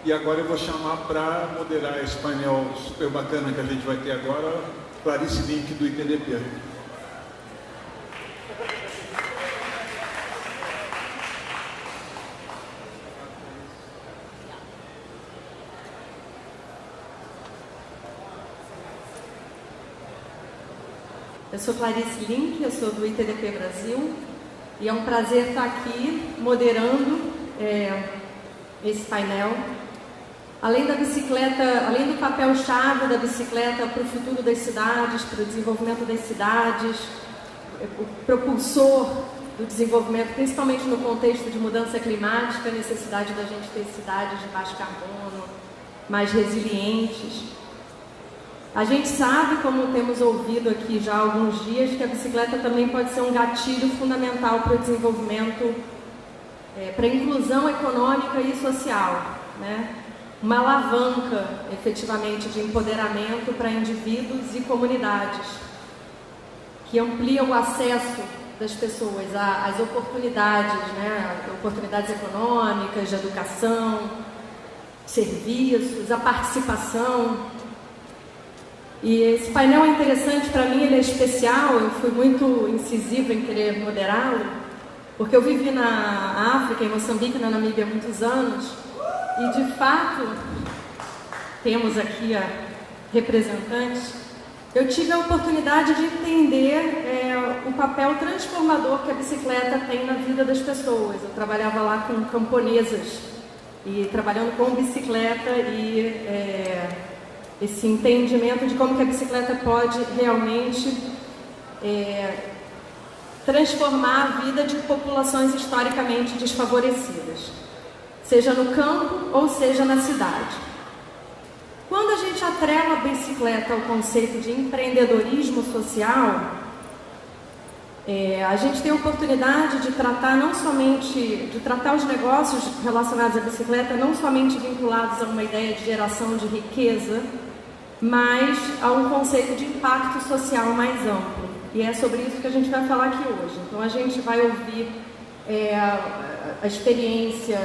E agora eu vou chamar para moderar esse painel super bacana que a gente vai ter agora, Clarice Link, do ITDP. Eu sou Clarice Link, eu sou do ITDP Brasil e é um prazer estar aqui moderando esse painel. Além da bicicleta, além do papel-chave da bicicleta para o futuro das cidades, para o desenvolvimento das cidades, o propulsor do desenvolvimento, principalmente no contexto de mudança climática, a necessidade da gente ter cidades de baixo carbono, mais resilientes. A gente sabe, como temos ouvido aqui já há alguns dias, que a bicicleta também pode ser um gatilho fundamental para o desenvolvimento, para a inclusão econômica e social, né? Uma alavanca, efetivamente, de empoderamento para indivíduos e comunidades, que amplia o acesso das pessoas às oportunidades, né? Oportunidades econômicas, de educação, serviços, a participação. E esse painel é interessante para mim, ele é especial, eu fui muito incisiva em querer moderá-lo, porque eu vivi na África, em Moçambique, na Namíbia, há muitos anos, e de fato, temos aqui a representante, eu tive a oportunidade de entender o papel transformador que a bicicleta tem na vida das pessoas. Eu trabalhava lá com camponesas, e trabalhando com bicicleta e esse entendimento de como que a bicicleta pode realmente transformar a vida de populações historicamente desfavorecidas, seja no campo ou seja na cidade. Quando a gente atrela a bicicleta ao conceito de empreendedorismo social, a gente tem a oportunidade de tratar os negócios relacionados à bicicleta não somente vinculados a uma ideia de geração de riqueza, mas a um conceito de impacto social mais amplo. E é sobre isso que a gente vai falar aqui hoje. Então a gente vai ouvir a experiência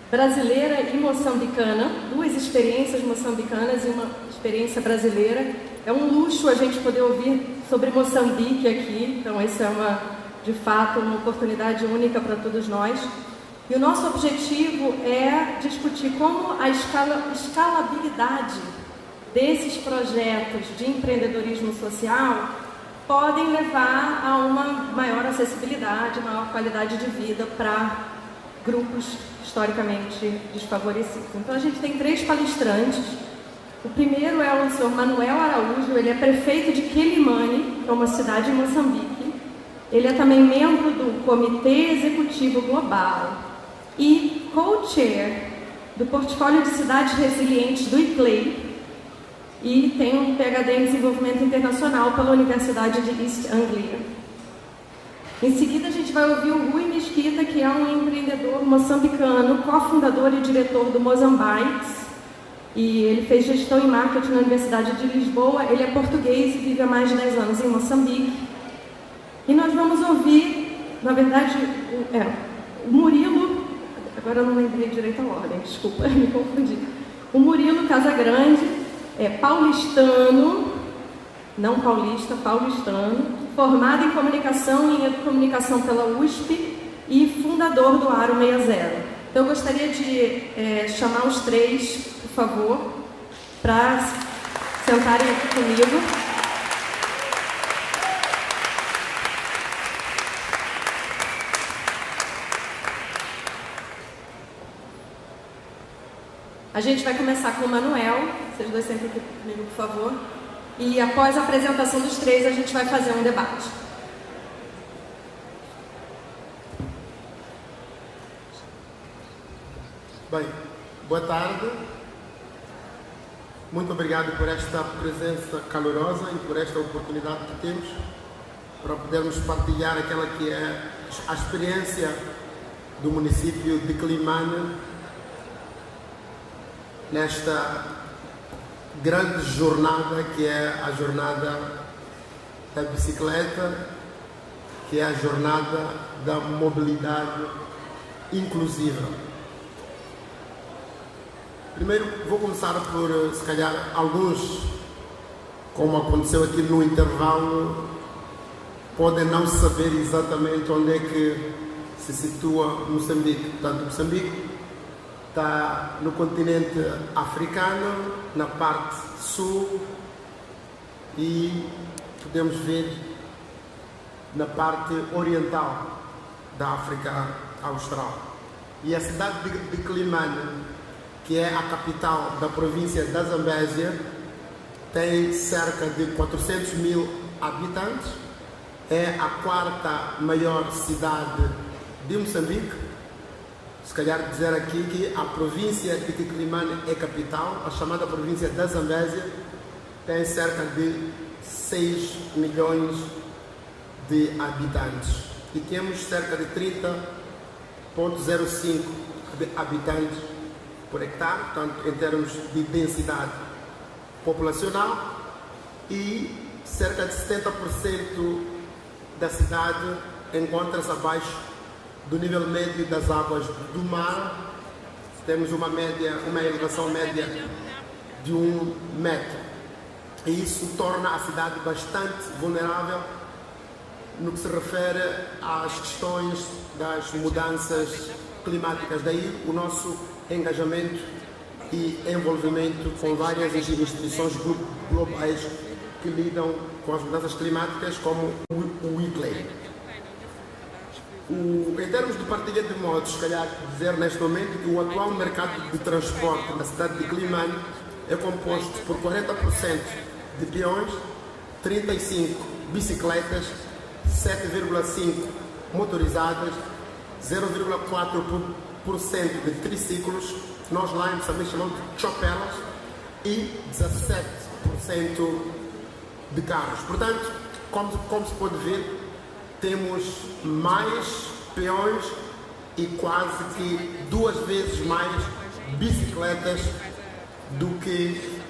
brasileira e moçambicana, duas experiências moçambicanas e uma experiência brasileira. É um luxo a gente poder ouvir sobre Moçambique aqui, então essa é de fato uma oportunidade única para todos nós. E o nosso objetivo é discutir como a escalabilidade desses projetos de empreendedorismo social podem levar a uma maior acessibilidade, maior qualidade de vida para grupos historicamente desfavorecidos. Então a gente tem 3 palestrantes. O primeiro é o senhor Manuel Araújo, ele é prefeito de Quelimane, que é uma cidade em Moçambique. Ele é também membro do Comitê Executivo Global e co-chair do Portfólio de Cidades Resilientes do ICLEI, e tem um PhD em Desenvolvimento Internacional pela Universidade de East Anglia. Em seguida, a gente vai ouvir o Rui Mesquita, que é um empreendedor moçambicano, cofundador e diretor do Mozambiques, e ele fez gestão e marketing na Universidade de Lisboa. Ele é português e vive há mais de 10 anos em Moçambique. E nós vamos ouvir, na verdade, o Murilo, agora eu não lembrei direito a ordem, desculpa, me confundi. O Murilo Casagrande é paulistano, não paulista, paulistano, formado em comunicação e educomunicação pela USP e fundador do Aro 60. Então eu gostaria de chamar os 3, por favor, para sentarem aqui comigo. A gente vai começar com o Manuel, vocês dois sentem aqui comigo, por favor. E após a apresentação dos 3, a gente vai fazer um debate. Bem, boa tarde. Muito obrigado por esta presença calorosa e por esta oportunidade que temos para podermos partilhar aquela que é a experiência do município de Quelimane nesta grande jornada que é a jornada da bicicleta, que é a jornada da mobilidade inclusiva. Primeiro vou começar por, se calhar, alguns, como aconteceu aqui no intervalo, podem não saber exatamente onde é que se situa Moçambique. Portanto, Moçambique está no continente africano, na parte sul, e podemos ver na parte oriental da África Austral. E a cidade de Quelimane, que é a capital da província da Zambésia, tem cerca de 400 mil habitantes, é a quarta maior cidade de Moçambique. Se calhar dizer aqui que a província de Quelimane é capital, a chamada província da Zambésia tem cerca de 6 milhões de habitantes e temos cerca de 30,05 habitantes por hectare, portanto, em termos de densidade populacional, e cerca de 70% da cidade encontra-se abaixo do nível médio das águas do mar. Temos uma elevação média de 1 metro, e isso torna a cidade bastante vulnerável no que se refere às questões das mudanças climáticas. Daí o nosso engajamento e envolvimento com várias instituições globais que lidam com as mudanças climáticas, como o ICLEI. Em termos de partilha de modos, se calhar dizer neste momento que o atual mercado de transporte da cidade de Quelimane é composto por 40% de peões, 35% bicicletas, 7,5% motorizadas, 0,4% de triciclos, nós lá em Moçambique chamamos de chopelas, e 17% de carros. Portanto, como se pode ver, temos mais peões e quase que 2 vezes mais bicicletas do que...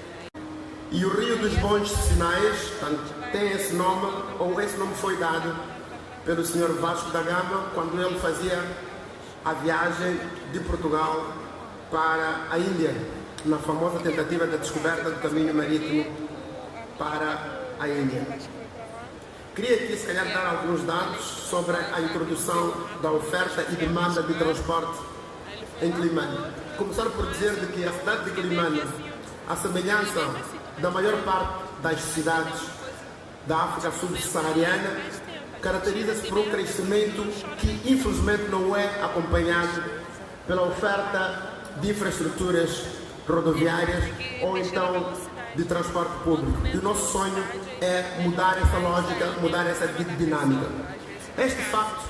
E o Rio dos Bons Sinais, portanto, tem esse nome, ou esse nome foi dado pelo Sr. Vasco da Gama quando ele fazia a viagem de Portugal para a Índia, na famosa tentativa da descoberta do caminho marítimo para a Índia. Queria aqui, se calhar, dar alguns dados sobre a introdução da oferta e demanda de transporte em Quelimane. Começar por dizer de que a cidade de Quelimane, à semelhança da maior parte das cidades da África subsaariana, caracteriza-se por um crescimento que infelizmente não é acompanhado pela oferta de infraestruturas rodoviárias ou então de transporte público. E o nosso sonho é mudar essa lógica, mudar essa dinâmica. Este facto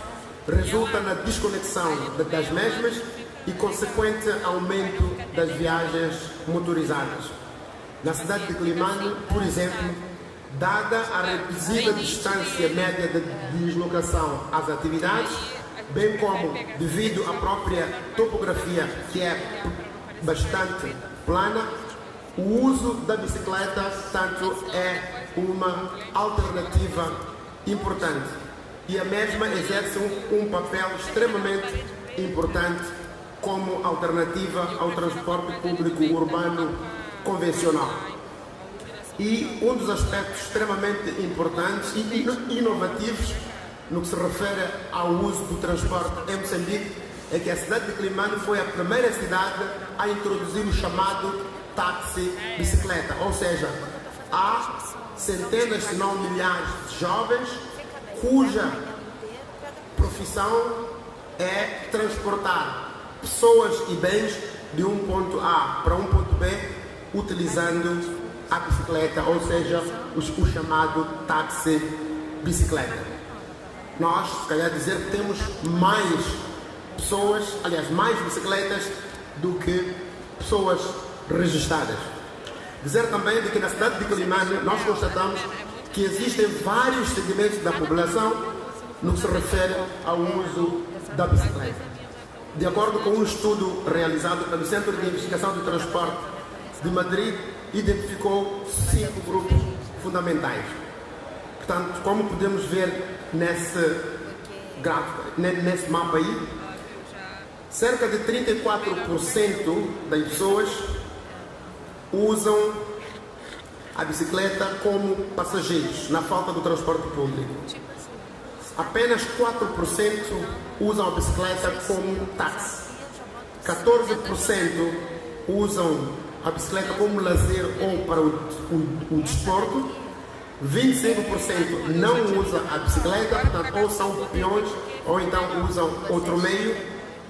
resulta na desconexão das mesmas e consequente aumento das viagens motorizadas. Na cidade de Quelimane, por exemplo, dada a reduzida distância média de deslocação às atividades, bem como devido à própria topografia, que é bastante plana, o uso da bicicleta, portanto, é uma alternativa importante, e a mesma exerce um papel extremamente importante como alternativa ao transporte público urbano convencional. E um dos aspectos extremamente importantes e inovativos no que se refere ao uso do transporte em Moçambique é que a cidade de Quelimane foi a primeira cidade a introduzir o chamado táxi-bicicleta, ou seja, há centenas, se não milhares de jovens cuja profissão é transportar pessoas e bens de um ponto A para um ponto B utilizando a bicicleta, ou seja, o chamado táxi-bicicleta. Nós, se calhar dizer que temos mais pessoas, aliás, mais bicicletas do que pessoas registradas. Dizer também de que na cidade de Quelimane nós constatamos que existem vários segmentos da população no que se refere ao uso da bicicleta. De acordo com um estudo realizado pelo Centro de Investigação do Transporte de Madrid, identificou 5 grupos fundamentais. Portanto, como podemos ver nesse gráfico, nesse mapa aí, cerca de 34% das pessoas usam a bicicleta como passageiros, na falta do transporte público. Apenas 4% usam a bicicleta como táxi. 14% usam a bicicleta como lazer ou para o desporto. 25% não usa a bicicleta, portanto, ou são peões ou então usam outro meio.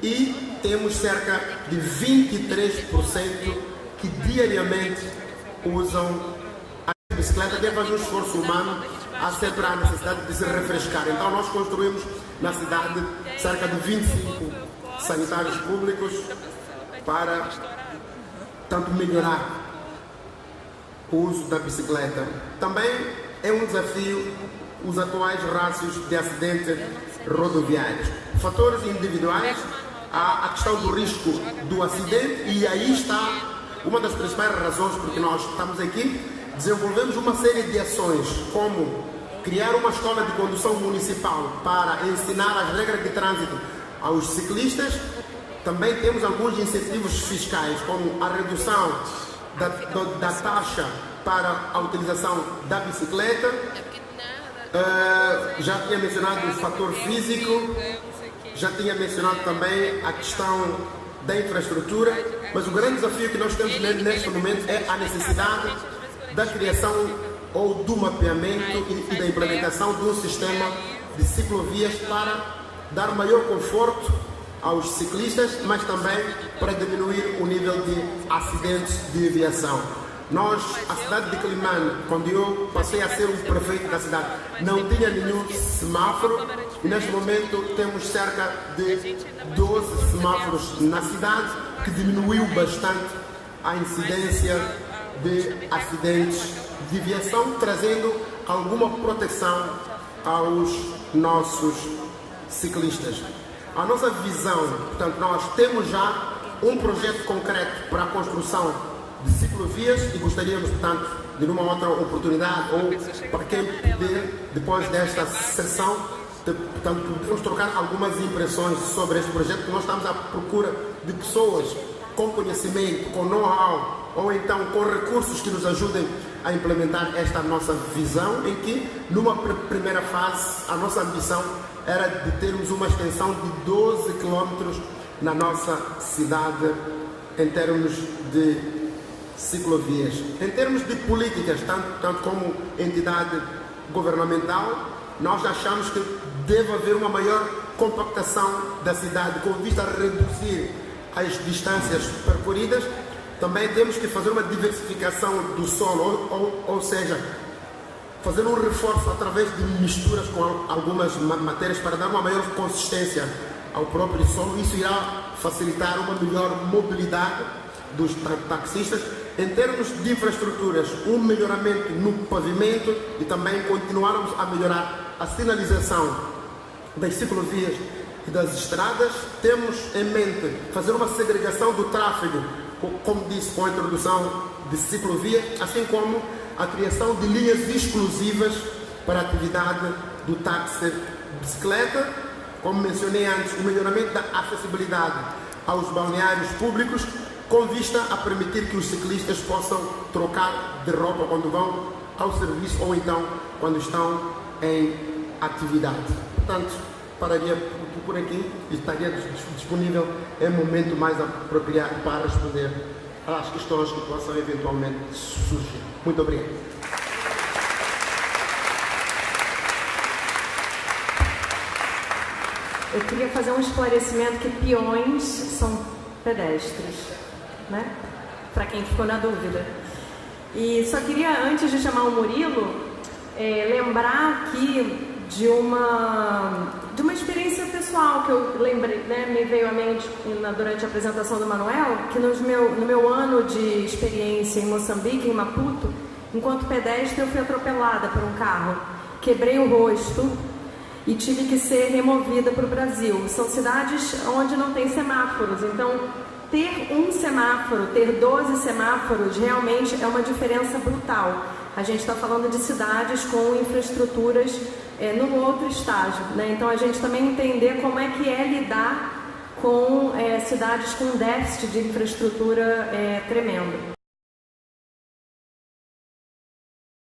E temos cerca de 23% que diariamente usam a bicicleta. Deve haver um esforço humano, há sempre a necessidade de se refrescar. Então nós construímos na cidade cerca de 25 sanitários públicos para tanto melhorar o uso da bicicleta. Também é um desafio os atuais rácios de acidentes rodoviários. Fatores individuais, há a questão do risco do acidente, e aí está uma das principais razões porque nós estamos aqui. Desenvolvemos uma série de ações, como criar uma escola de condução municipal para ensinar as regras de trânsito aos ciclistas. Também temos alguns incentivos fiscais, como a redução da taxa para a utilização da bicicleta. Já tinha mencionado o fator físico, já tinha mencionado também a questão da infraestrutura, mas o grande desafio que nós temos neste momento é a necessidade da criação ou do mapeamento e da implementação de um sistema de ciclovias para dar maior conforto aos ciclistas, mas também para diminuir o nível de acidentes de aviação. Nós, a cidade de Quelimane, quando eu passei a ser o prefeito da cidade, não tinha nenhum semáforo, e neste momento temos cerca de 12 semáforos na cidade, que diminuiu bastante a incidência de acidentes de aviação, trazendo alguma proteção aos nossos ciclistas. A nossa visão, portanto, nós temos já um projeto concreto para a construção de ciclovias e gostaríamos, portanto, de numa outra oportunidade ou para quem puder, depois desta sessão, portanto, podemos trocar algumas impressões sobre este projeto, porque nós estamos à procura de pessoas com conhecimento, com know-how, ou então com recursos que nos ajudem a implementar esta nossa visão, em que, numa primeira fase, a nossa ambição era de termos uma extensão de 12 quilómetros na nossa cidade em termos de ciclovias. Em termos de políticas, tanto como entidade governamental, nós achamos que deve haver uma maior compactação da cidade com vista a reduzir as distâncias percorridas. Também temos que fazer uma diversificação do solo, ou seja, fazer um reforço através de misturas com algumas matérias para dar uma maior consistência ao próprio solo. Isso irá facilitar uma melhor mobilidade dos taxistas. Em termos de infraestruturas, um melhoramento no pavimento e também continuarmos a melhorar a sinalização das ciclovias e das estradas. Temos em mente fazer uma segregação do tráfego, como disse, com a introdução de ciclovia, assim como a criação de linhas exclusivas para a atividade do táxi bicicleta. Como mencionei antes, o melhoramento da acessibilidade aos balneários públicos, com vista a permitir que os ciclistas possam trocar de roupa quando vão ao serviço ou então quando estão em atividade. Portanto, pararia por aqui e estaria disponível em momento mais apropriado para responder às questões que possam eventualmente surgir. Muito obrigado. Eu queria fazer um esclarecimento que peões são pedestres, né? Para quem ficou na dúvida. E só queria, antes de chamar o Murilo, lembrar aqui de uma experiência pessoal que eu lembrei, né, me veio à mente durante a apresentação do Manuel, que no meu ano de experiência em Moçambique, em Maputo, enquanto pedestre eu fui atropelada por um carro, quebrei o rosto e tive que ser removida para o Brasil. São cidades onde não tem semáforos, então ter um semáforo, ter 12 semáforos, realmente é uma diferença brutal. A gente está falando de cidades com infraestruturas num outro estágio, né? Então a gente também entender como é que é lidar com cidades com déficit de infraestrutura tremendo.